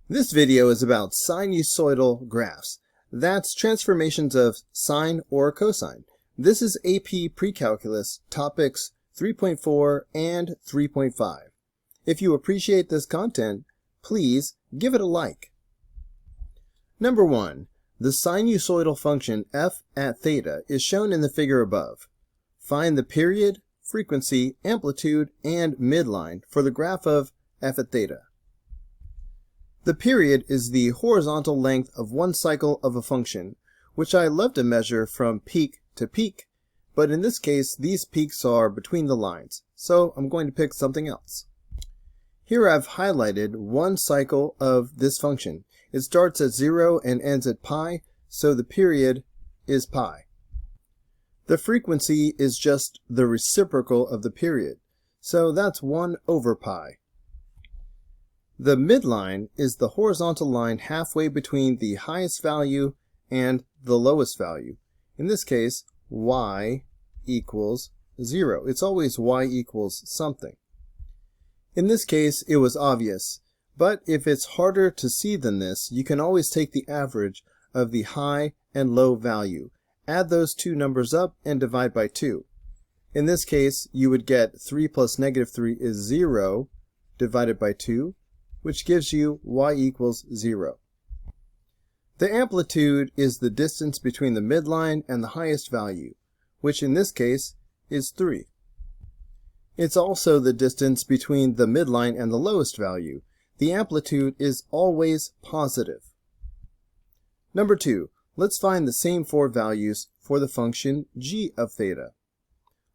This video is about sinusoidal graphs. That's transformations of sine or cosine. This is AP Precalculus topics 3.4 and 3.5. If you appreciate this content, please give it a like. Number 1. The sinusoidal function f at theta is shown in the figure above. Find the period, frequency, amplitude, and midline for the graph of f at theta. The period is the horizontal length of one cycle of a function, which I love to measure from peak to peak, but in this case these peaks are between the lines, so I'm going to pick something else. Here I've highlighted one cycle of this function. It starts at 0 and ends at pi, so the period is pi. The frequency is just the reciprocal of the period, so that's 1 over pi. The midline is the horizontal line halfway between the highest value and the lowest value. In this case, y equals 0. It's always y equals something. In this case, it was obvious, but if it's harder to see than this, you can always take the average of the high and low value. Add those two numbers up and divide by 2. In this case, you would get 3 plus negative 3 is 0 divided by 2, which gives you y equals 0. The amplitude is the distance between the midline and the highest value, which in this case is 3. It's also the distance between the midline and the lowest value. The amplitude is always positive. Number 2. Let's find the same four values for the function g of theta.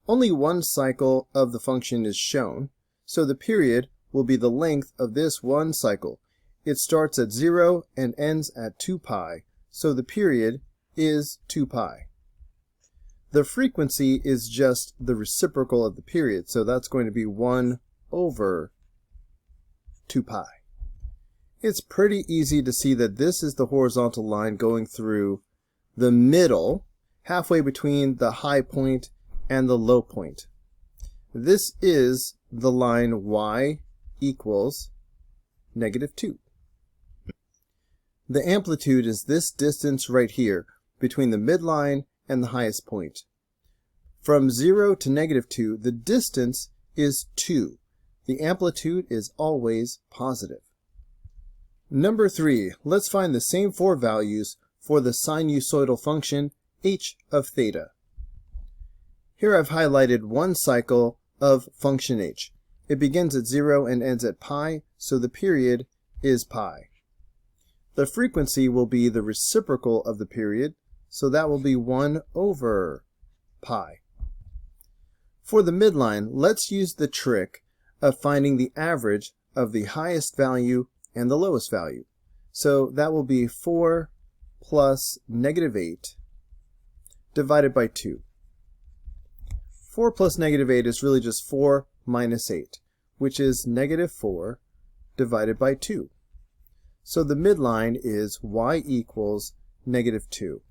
Only one cycle of the function is shown, so the period will be the length of this one cycle. It starts at 0 and ends at 2 pi, so the period is 2 pi. The frequency is just the reciprocal of the period, so that's going to be 1 over 2 pi. It's pretty easy to see that this is the horizontal line going through the middle, halfway between the high point and the low point. This is the line y equals negative 2. The amplitude is this distance right here between the midline and the highest point. From 0 to negative 2, the distance is 2. The amplitude is always positive. Number 3, let's find the same four values for the sinusoidal function h of theta. Here I've highlighted one cycle of function h. It begins at 0 and ends at pi, so the period is pi. The frequency will be the reciprocal of the period, so that will be 1 over pi. For the midline, let's use the trick of finding the average of the highest value and the lowest value. So that will be 4 plus negative 8 divided by 2. 4 plus negative 8 is really just 4 minus 8, which is negative 4 divided by 2. So the midline is y equals negative 2.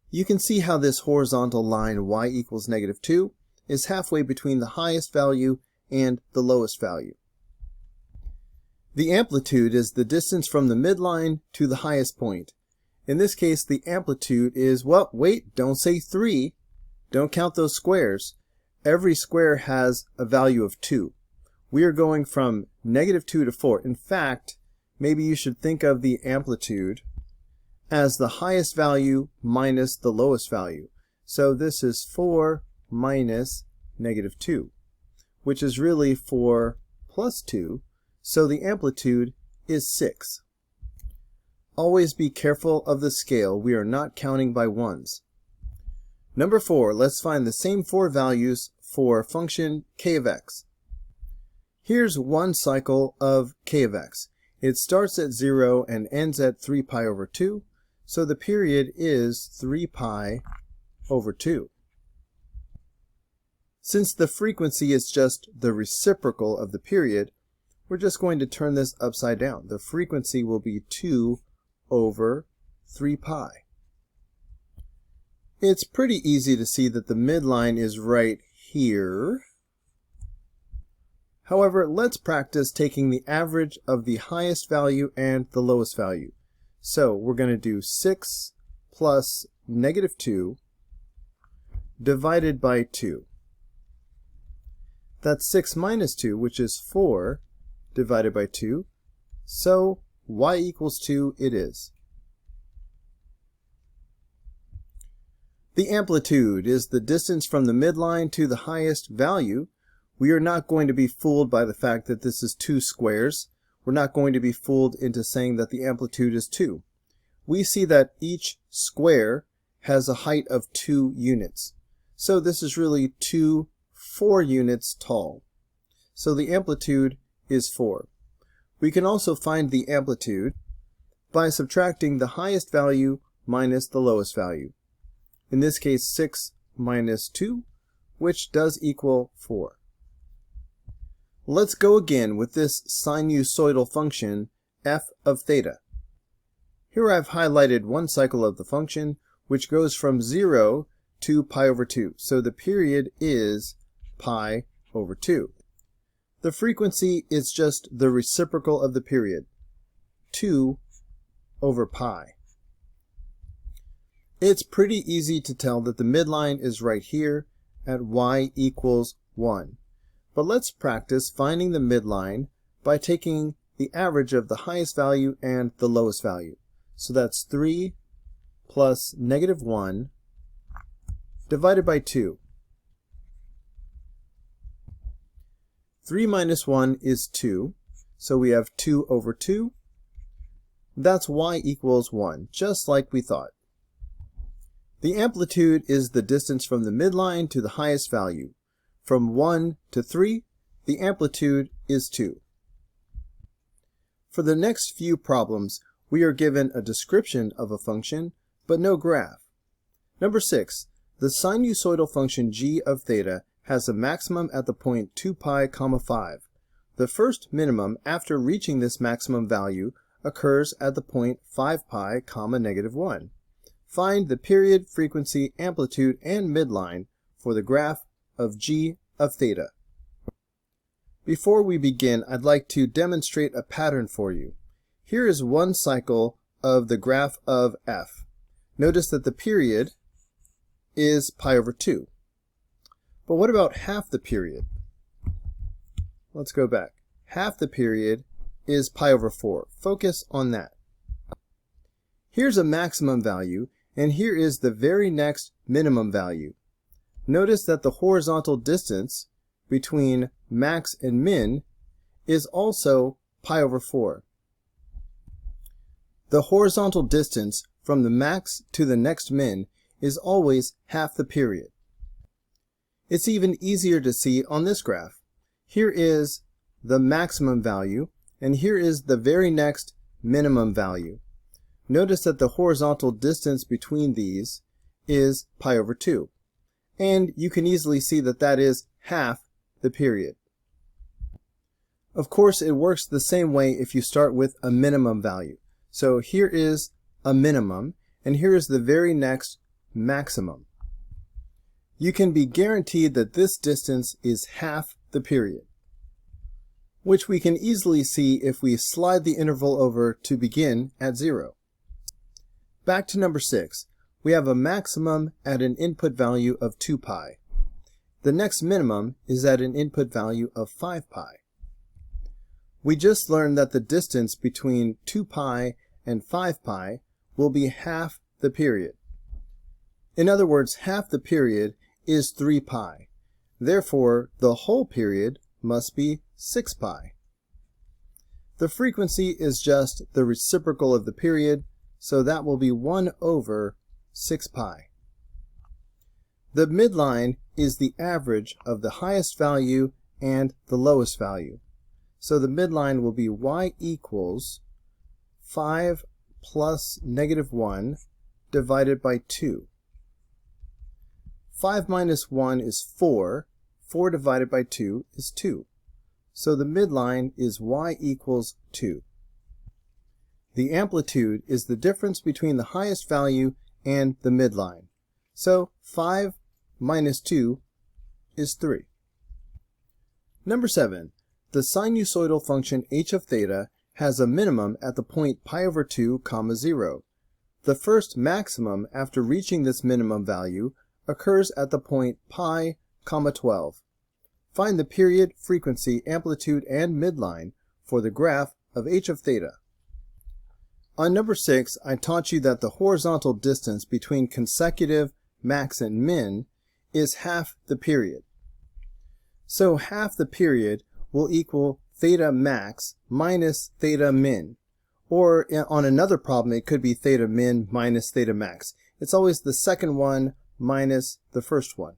You can see how this horizontal line y equals negative 2 is halfway between the highest value and the lowest value. The amplitude is the distance from the midline to the highest point. In this case, the amplitude is, well, wait, don't say 3. Don't count those squares. Every square has a value of 2. We are going from negative 2 to 4. In fact, maybe you should think of the amplitude as the highest value minus the lowest value. So this is 4 minus negative 2, which is really 4 plus 2, so the amplitude is 6. Always be careful of the scale. We are not counting by ones. Number 4, let's find the same four values for function k of x. Here's one cycle of k of x. It starts at 0 and ends at 3 pi over 2, so the period is 3 pi over 2. Since the frequency is just the reciprocal of the period, we're just going to turn this upside down. The frequency will be 2 over 3 pi. It's pretty easy to see that the midline is right here. However, let's practice taking the average of the highest value and the lowest value. So we're going to do 6 plus negative 2 divided by 2. That's 6 minus 2, which is 4 divided by 2. So y equals 2 it is. The amplitude is the distance from the midline to the highest value. We are not going to be fooled by the fact that this is 2 squares. We're not going to be fooled into saying that the amplitude is 2. We see that each square has a height of 2 units. So this is really 4 units tall. So the amplitude is 4. We can also find the amplitude by subtracting the highest value minus the lowest value. In this case, 6 minus 2, which does equal 4. Let's go again with this sinusoidal function f of theta. Here I've highlighted one cycle of the function, which goes from 0 to pi over 2. So the period is pi over 2. The frequency is just the reciprocal of the period, 2 over pi. It's pretty easy to tell that the midline is right here at y equals 1. But let's practice finding the midline by taking the average of the highest value and the lowest value. So that's 3 plus negative 1 divided by 2. 3 minus 1 is 2, so we have 2 over 2. That's y equals 1, just like we thought. The amplitude is the distance from the midline to the highest value. From 1 to 3, the amplitude is 2. For the next few problems, we are given a description of a function, but no graph. Number 6, the sinusoidal function g of theta has a maximum at the point 2 pi, 5. The first minimum after reaching this maximum value occurs at the point 5 pi, negative 1. Find the period, frequency, amplitude, and midline for the graph of g of theta. Before we begin, I'd like to demonstrate a pattern for you. Here is one cycle of the graph of f. Notice that the period is pi over 2. But what about half the period? Let's go back. Half the period is pi over 4. Focus on that. Here's a maximum value, and here is the very next minimum value. Notice that the horizontal distance between max and min is also pi over 4. The horizontal distance from the max to the next min is always half the period. It's even easier to see on this graph. Here is the maximum value, and here is the very next minimum value. Notice that the horizontal distance between these is pi over 2. And you can easily see that that is half the period. Of course, it works the same way if you start with a minimum value. So here is a minimum, and here is the very next maximum. You can be guaranteed that this distance is half the period, which we can easily see if we slide the interval over to begin at 0. Back to number 6. We have a maximum at an input value of 2 pi. The next minimum is at an input value of 5 pi. We just learned that the distance between 2 pi and 5 pi will be half the period. In other words, half the period is 3 pi. Therefore, the whole period must be 6 pi. The frequency is just the reciprocal of the period, so that will be 1 over 6 pi. The midline is the average of the highest value and the lowest value. So the midline will be y equals 5 plus negative 1 divided by 2. 5 minus 1 is 4. 4 divided by 2 is 2. So the midline is y equals 2. The amplitude is the difference between the highest value and the midline. So 5 minus 2 is 3. Number 7. The sinusoidal function h of theta has a minimum at the point pi over 2, 0. The first maximum after reaching this minimum value occurs at the point pi, 12. Find the period, frequency, amplitude, and midline for the graph of h of theta. On number 6, I taught you that the horizontal distance between consecutive max and min is half the period. So half the period will equal theta max minus theta min. Or on another problem, it could be theta min minus theta max. It's always the second one minus the first one.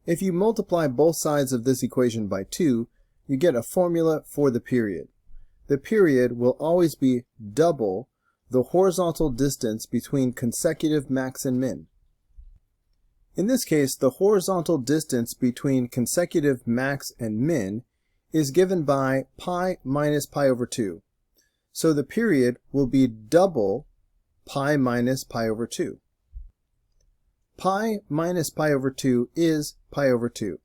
If you multiply both sides of this equation by 2, you get a formula for the period. The period will always be double the horizontal distance between consecutive max and min. In this case, the horizontal distance between consecutive max and min is given by pi minus pi over 2. So the period will be double pi minus pi over 2. Pi minus pi over 2 is pi over 2.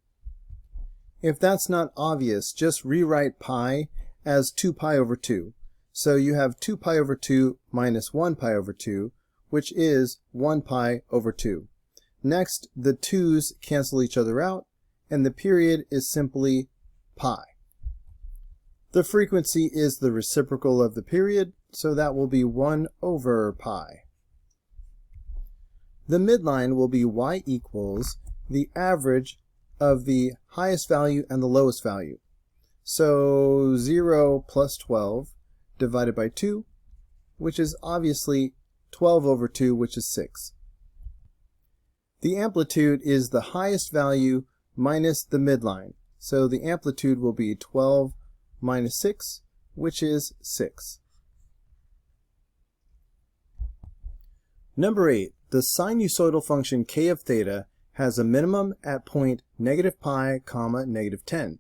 If that's not obvious, just rewrite pi as 2 pi over 2. So you have 2 pi over 2 minus 1 pi over 2, which is 1 pi over 2. Next, the 2's cancel each other out, and the period is simply pi. The frequency is the reciprocal of the period, so that will be 1 over pi. The midline will be y equals the average of the highest value and the lowest value. So 0 plus 12 divided by 2, which is obviously 12 over 2, which is 6. The amplitude is the highest value minus the midline. So the amplitude will be 12 minus 6, which is 6. Number 8. The sinusoidal function k of theta has a minimum at point negative pi, negative 10.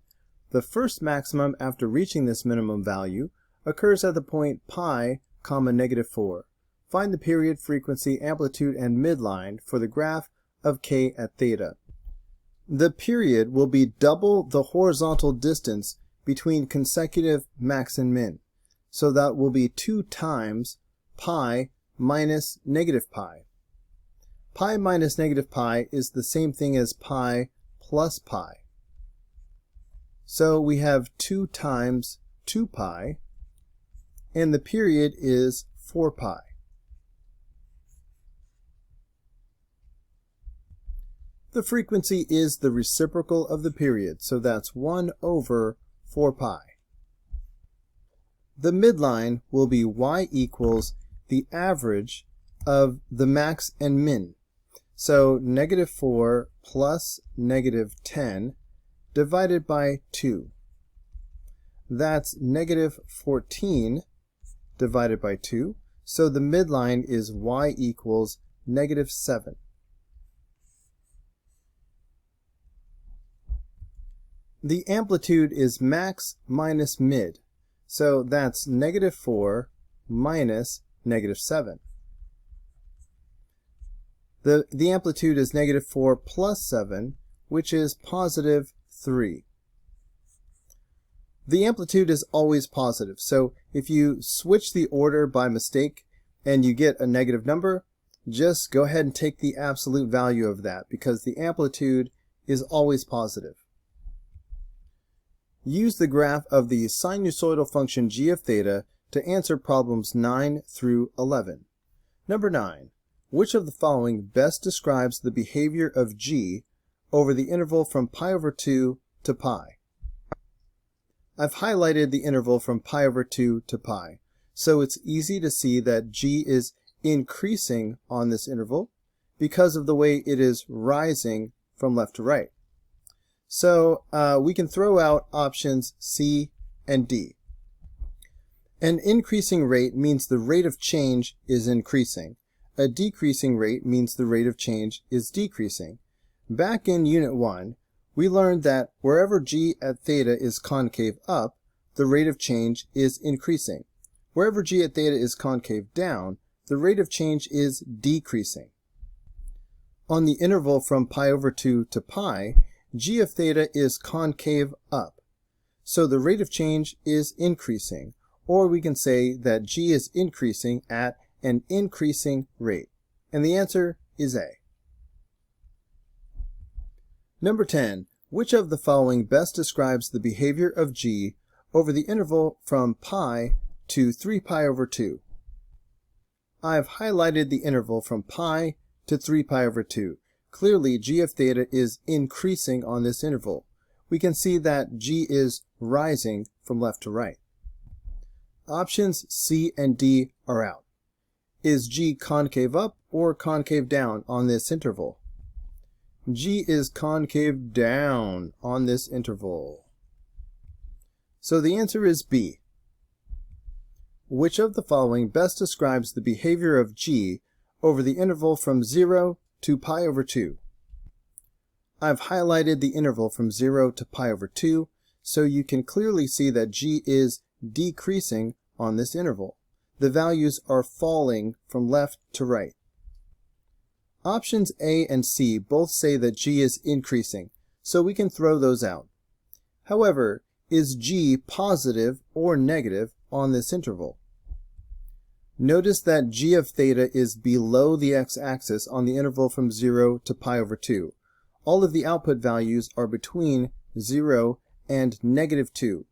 The first maximum after reaching this minimum value occurs at the point pi, negative 4. Find the period, frequency, amplitude, and midline for the graph of k at theta. The period will be double the horizontal distance between consecutive max and min. So that will be 2 times pi minus negative pi. Pi minus negative pi is the same thing as pi plus pi. So we have 2 times 2 pi, and the period is 4 pi. The frequency is the reciprocal of the period, so that's 1 over 4 pi. The midline will be y equals the average of the max and min. So negative 4 plus negative 10 divided by 2. That's negative 14 divided by 2. So the midline is y equals negative 7. The amplitude is max minus mid. So that's negative 4 minus negative 7. The amplitude is negative 4 plus 7, which is positive 3. The amplitude is always positive, so if you switch the order by mistake and you get a negative number, just go ahead and take the absolute value of that because the amplitude is always positive. Use the graph of the sinusoidal function g of theta to answer problems 9 through 11. Number 9. Which of the following best describes the behavior of g over the interval from pi over 2 to pi? I've highlighted the interval from pi over 2 to pi, so it's easy to see that g is increasing on this interval because of the way it is rising from left to right. So we can throw out options C and D. An increasing rate means the rate of change is increasing. A decreasing rate means the rate of change is decreasing. Back in Unit 1, we learned that wherever g at theta is concave up, the rate of change is increasing. Wherever g at theta is concave down, the rate of change is decreasing. On the interval from pi over 2 to pi, g of theta is concave up. so the rate of change is increasing, or we can say that g is increasing at an increasing rate. And the answer is A. Number 10. Which of the following best describes the behavior of g over the interval from pi to 3 pi over 2? I've highlighted the interval from pi to 3 pi over 2. Clearly, g of theta is increasing on this interval. We can see that g is rising from left to right. Options C and D are out. Is g concave up or concave down on this interval? G is concave down on this interval. So the answer is B. Which of the following best describes the behavior of g over the interval from 0 to pi over 2? I've highlighted the interval from 0 to pi over 2, so you can clearly see that g is decreasing on this interval. The values are falling from left to right. Options A and C both say that g is increasing, so we can throw those out. However, is g positive or negative on this interval? Notice that g of theta is below the x-axis on the interval from 0 to pi over 2. All of the output values are between 0 and negative 2.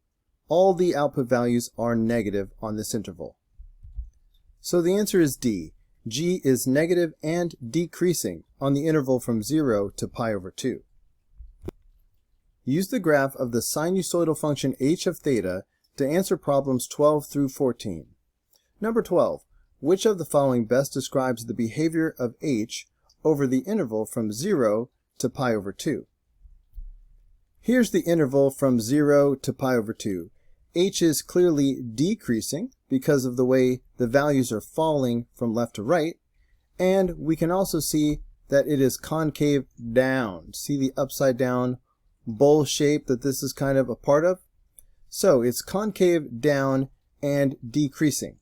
All the output values are negative on this interval. So the answer is D. G is negative and decreasing on the interval from 0 to pi over 2. Use the graph of the sinusoidal function h of theta to answer problems 12 through 14. Number 12. Which of the following best describes the behavior of h over the interval from 0 to pi over 2? Here's the interval from 0 to pi over 2. H is clearly decreasing because of the way the values are falling from left to right, and we can also see that it is concave down. See the upside down bowl shape that this is kind of a part of? So it's concave down and decreasing.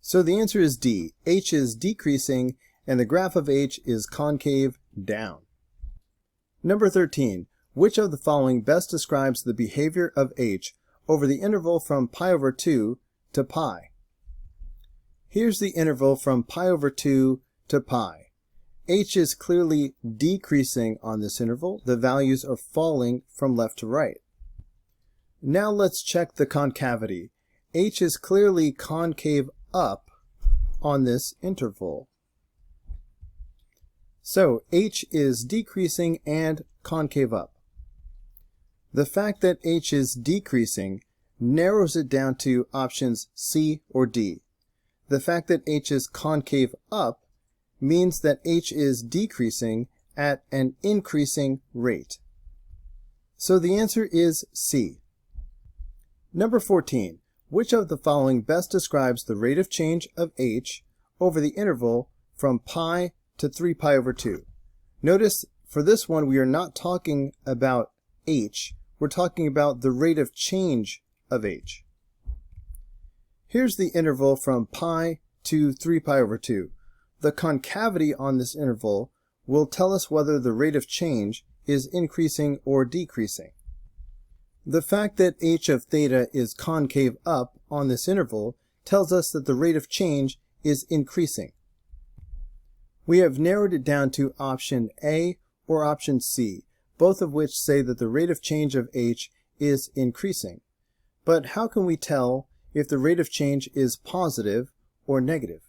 So the answer is D. H is decreasing and the graph of H is concave down. Number 13. Which of the following best describes the behavior of H over the interval from pi over 2 to pi? Here's the interval from pi over 2 to pi. H is clearly decreasing on this interval. The values are falling from left to right. Now let's check the concavity. H is clearly concave up on this interval. So H is decreasing and concave up. The fact that H is decreasing narrows it down to options C or D. The fact that H is concave up means that H is decreasing at an increasing rate. So the answer is C. Number 14. Which of the following best describes the rate of change of H over the interval from pi to 3 pi over 2? Notice for this one we are not talking about H. We're talking about the rate of change of H. Here's the interval from pi to 3 pi over 2. The concavity on this interval will tell us whether the rate of change is increasing or decreasing. The fact that h of theta is concave up on this interval tells us that the rate of change is increasing. We have narrowed it down to option A or option C, both of which say that the rate of change of h is increasing. But how can we tell if the rate of change is positive or negative?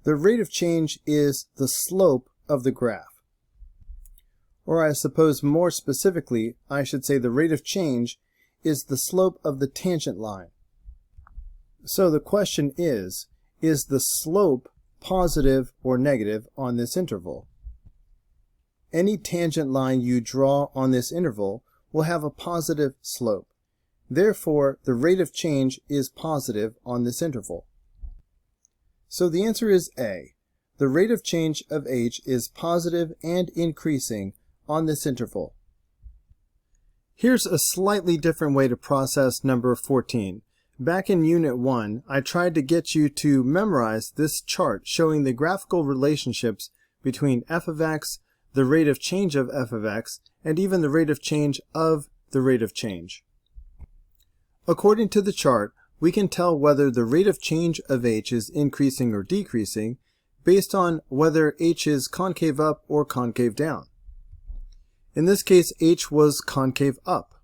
The rate of change is the slope of the graph. Or I suppose more specifically, I should say the rate of change is the slope of the tangent line. So the question is the slope positive or negative on this interval? Any tangent line you draw on this interval will have a positive slope. Therefore, the rate of change is positive on this interval. So the answer is A. The rate of change of h is positive and increasing on this interval. Here's a slightly different way to process number 14. Back in Unit 1, I tried to get you to memorize this chart showing the graphical relationships between f of x, the rate of change of f of x, and even the rate of change of the rate of change. According to the chart, we can tell whether the rate of change of h is increasing or decreasing based on whether h is concave up or concave down. In this case, h was concave up.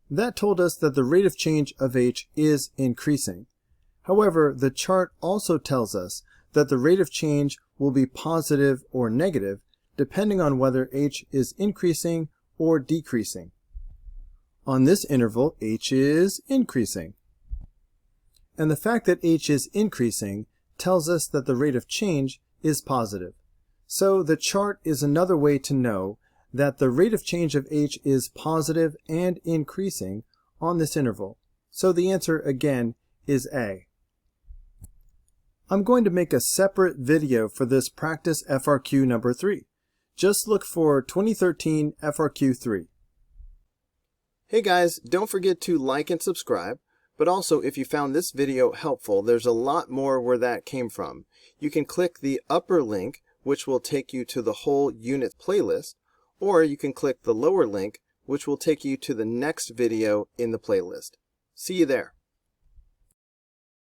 That told us that the rate of change of h is increasing. However, the chart also tells us that the rate of change will be positive or negative depending on whether h is increasing or decreasing. On this interval, h is increasing. And the fact that h is increasing tells us that the rate of change is positive. So the chart is another way to know that the rate of change of h is positive and increasing on this interval. So the answer again is A. I'm going to make a separate video for this practice FRQ number 3. Just look for 2013 FRQ 3. Hey guys, don't forget to like and subscribe, but also if you found this video helpful, there's a lot more where that came from. You can click the upper link, which will take you to the whole unit playlist, or you can click the lower link, which will take you to the next video in the playlist. See you there.